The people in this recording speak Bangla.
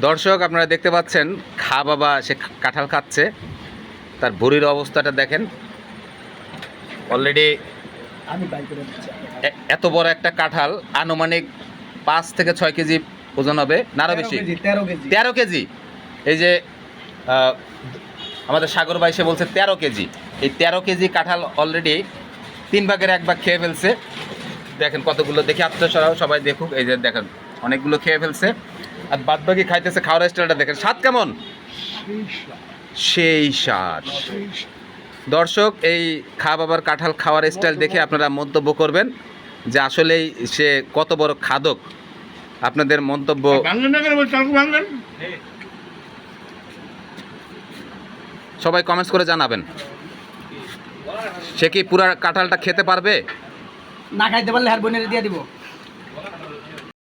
দর্শক আপনারা দেখতে পাচ্ছেন খা বাবা সে কাঁঠাল খাচ্ছে, তার ভুঁড়ির অবস্থাটা দেখেন। অলরেডি এত বড় একটা কাঁঠাল আনুমানিক 5 থেকে 6 কেজি ওজন হবে, না আরও বেশি, 13 কেজি। এই যে আমাদের সাগর ভাই সে বলছে 13 কেজি। এই 13 কেজি কাঁঠাল অলরেডি 3 ভাগের 1 ভাগ খেয়ে ফেলছে। দেখেন কতগুলো, দেখে আত্মসরাও সবাই দেখুক। এই যে দেখেন অনেকগুলো খেয়ে ফেলছে, আর বাদ বাকি খাইতেছে। খাওয়ার স্টাইলটা দেখেন, স্বাদ কেমন? সেই স্বাদ। দর্শক এই খা বাবার কাঁঠাল খাওয়ার স্টাইল দেখে আপনারা মন্তব্য করবেন যে আসলেই সে কত বড় খাদক। আপনাদের মন্তব্য সবাই কমেন্টস করে জানাবেন। সে কি পুরা কাঁঠালটা খেতে পারবে? না খাইতে পারলে হার বোনের দিয়ে দিব।